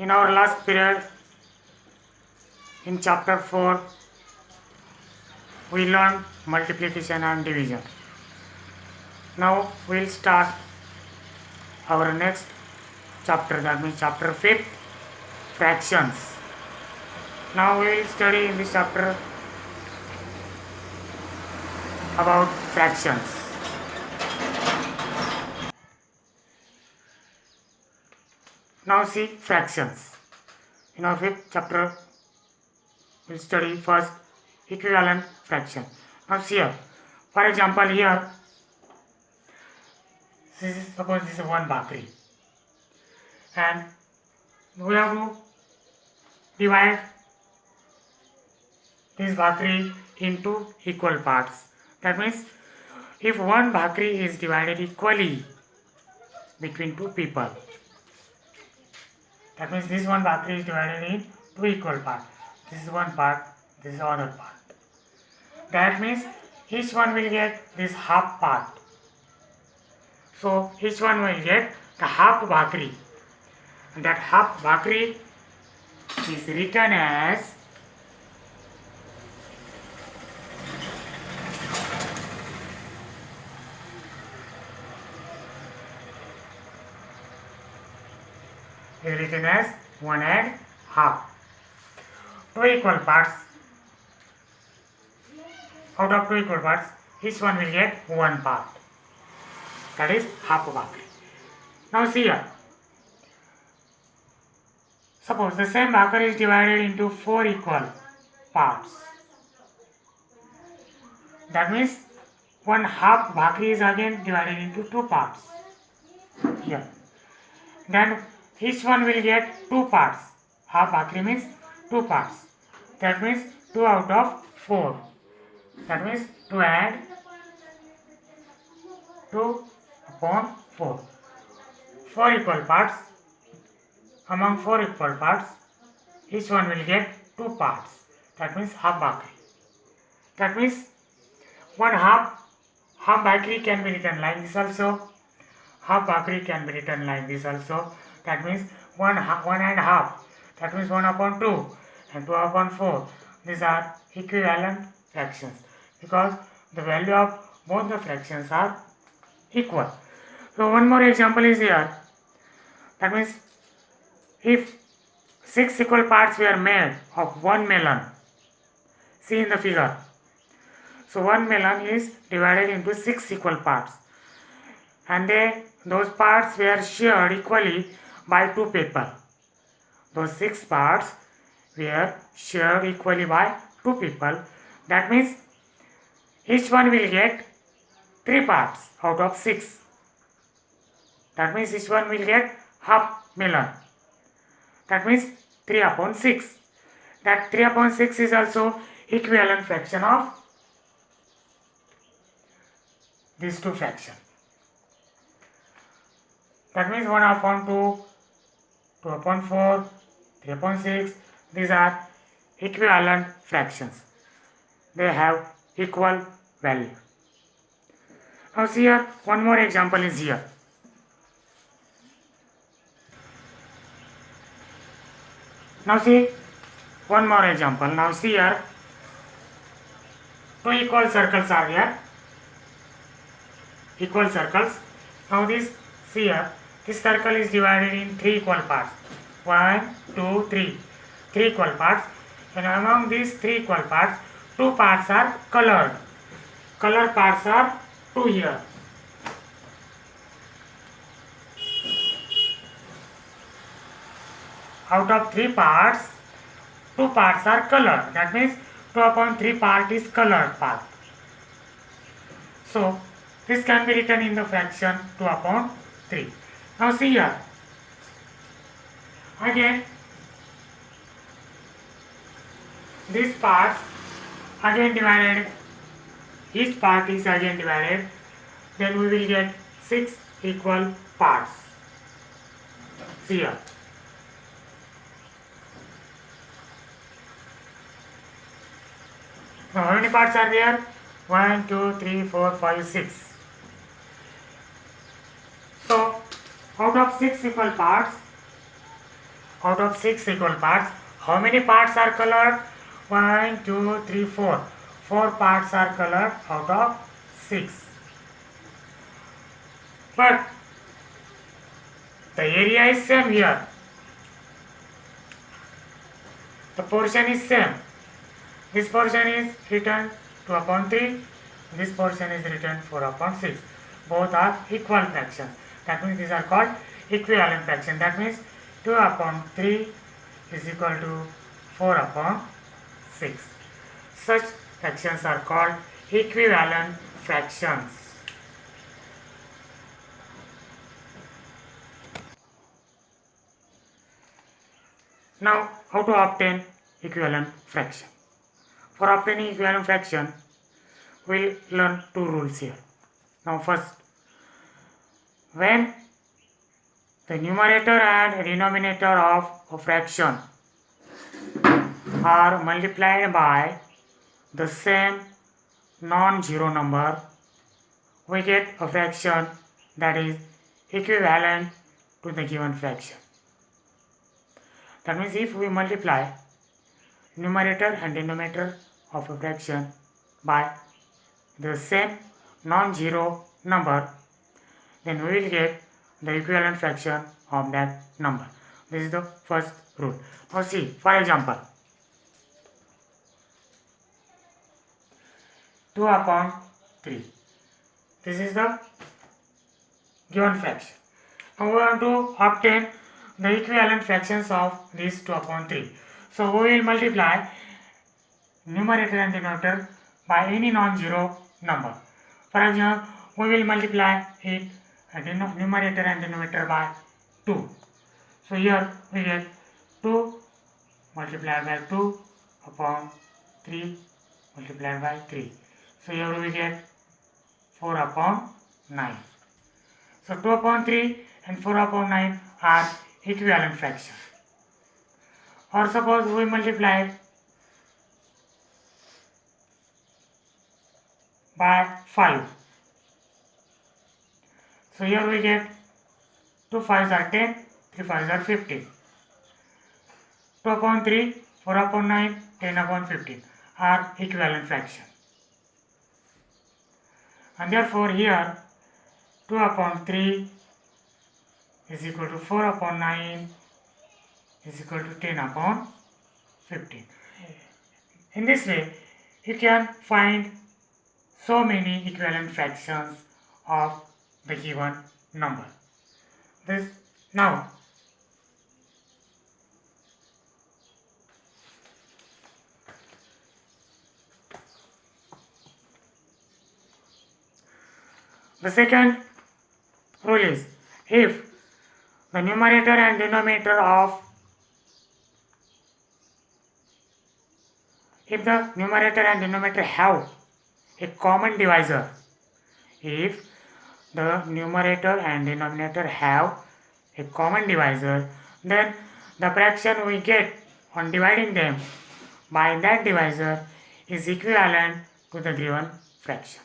In our last period, in chapter 4, we learned multiplication and division. Now we will start our next chapter, that means chapter 5, fractions. Now we will study in this chapter about fractions. Now see fractions. In our 5th chapter, we will study first equivalent fraction. Now see here, for example here, suppose this is 1 bakri, and we have to divide this bakri into equal parts. That means if 1 bakri is divided equally between 2 people, that means this 1 bakri is divided in 2 equal parts. This is one part, this is other part. That means each one will get this half part. So each one will get the half bakri. And that half bakri is written as one and half. 2 equal parts. Out of 2 equal parts, each one will get 1 part. That is half bakri. Now see here. Suppose the same bakri is divided into 4 equal parts. That means 1 half bakri is again divided into 2 parts. Here. Then each one will get 2 parts. Half bakri means 2 parts. That means 2 out of 4. That means 2 and 2 upon 4. 4 equal parts. Among 4 equal parts, each one will get 2 parts. That means half bakri. That means 1 half bakri can be written like this also. Half bakri can be written like this also. That means 1 and half. That means 1 upon 2 and 2 upon 4. These are equivalent fractions because the value of both the fractions are equal. So one more example is here. That means if 6 equal parts were made of 1 melon, see in the figure. So 1 melon is divided into 6 equal parts, and those parts were shared equally by 2 people. Those 6 parts were shared equally by 2 people. That means each one will get 3 parts out of 6. That means each one will get half melon. That means 3 upon 6. That 3 upon 6 is also equivalent fraction of these 2 fractions. That means 1 upon 2, 2 upon 4, 3 upon 6. These are equivalent fractions. They have equal value. Now see here, one more example is here. Now see, one more example. Now see here, 2 equal circles are here. Equal circles. Now this, see here, this circle is divided in 3 equal parts. 1, 2, 3. 3 equal parts. And among these 3 equal parts, 2 parts are colored. Color parts are 2 here. Out of 3 parts, 2 parts are colored. That means 2 upon 3 part is colored part. So this can be written in the fraction 2 upon 3. Now see here. Again, these parts again divided. Each part is again divided. Then we will get 6 equal parts. See here. Now how many parts are there? 1, 2, 3, 4, 5, 6. So out of 6 equal parts, out of 6 equal parts, how many parts are colored? 1, 2, 3, 4. 4 parts are colored out of 6. But the area is same here. The portion is same. This portion is written 2 upon 3. This portion is written 4 upon 6. Both are equal fractions. That means these are called equivalent fraction. That means 2 upon 3 is equal to 4 upon 6. Such fractions are called equivalent fractions. Now, how to obtain equivalent fraction? For obtaining equivalent fraction, we'll learn two rules here. Now, first, when the numerator and denominator of a fraction are multiplied by the same non-zero number, we get a fraction that is equivalent to the given fraction. That means if we multiply numerator and denominator of a fraction by the same non-zero number, then we will get the equivalent fraction of that number. This is the first rule. Now see, for example, 2 upon 3. This is the given fraction. Now we want to obtain the equivalent fractions of these 2 upon 3. So we will multiply numerator and denominator by any non-zero number. For example, we will multiply it numerator and denominator by 2. So here we get 2 multiplied by 2 upon 3 multiplied by 3. So here we get 4 upon 9. So 2 upon 3 and 4 upon 9 are equivalent fractions. Or suppose we multiply by 5. So here we get 2 5s are 10, 3 5s are 15. 2 upon 3, 4 upon 9, 10 upon 15 are equivalent fractions. And therefore here 2 upon 3 is equal to 4 upon 9 is equal to 10 upon 15. In this way, you can find so many equivalent fractions of the given number. Now, the second rule is, if the numerator and denominator have a common divisor, if the numerator and denominator have a common divisor, then the fraction we get on dividing them by that divisor is equivalent to the given fraction.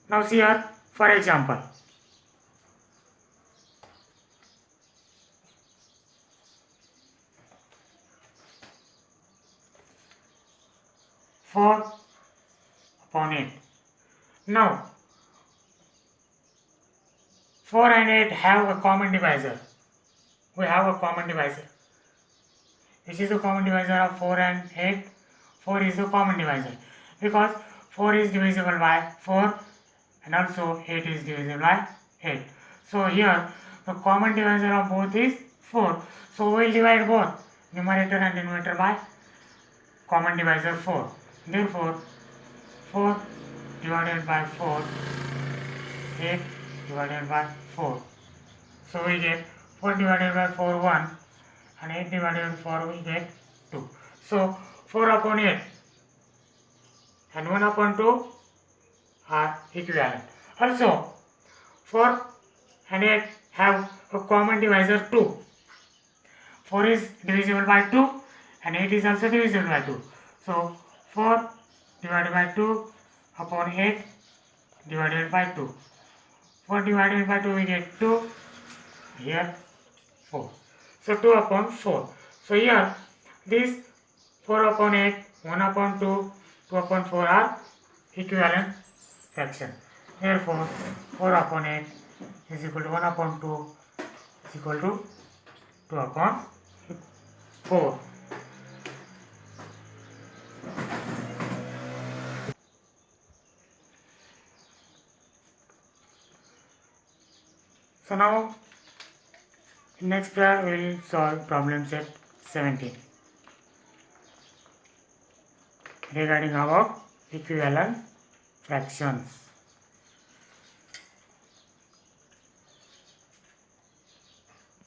Now see here, for example, 4 upon 8. Now 4 and 8 have a common divisor. We have a common divisor. Which is the common divisor of 4 and 8? 4 is the common divisor, because 4 is divisible by 4 and also 8 is divisible by 8. So here the common divisor of both is 4. So we will divide both numerator and denominator by common divisor 4. Therefore 4 divided by 4, 8 divided by 4. So we get 4 divided by 4 1 and 8 divided by 4 we get 2. So 4 upon 8 and 1 upon 2 are equivalent. Also 4 and 8 have a common divisor 2. 4 is divisible by 2 and 8 is also divisible by 2. So 4 divided by 2 upon 8 divided by 2. 4 divided by 2 we get 2 here 4. So 2 upon 4. So here these 4 upon 8, 1 upon 2, 2 upon 4 are equivalent fraction. Therefore 4 upon 8 is equal to 1 upon 2 is equal to 2 upon 4. So now in next period we will solve problem set 17 regarding about equivalent fractions.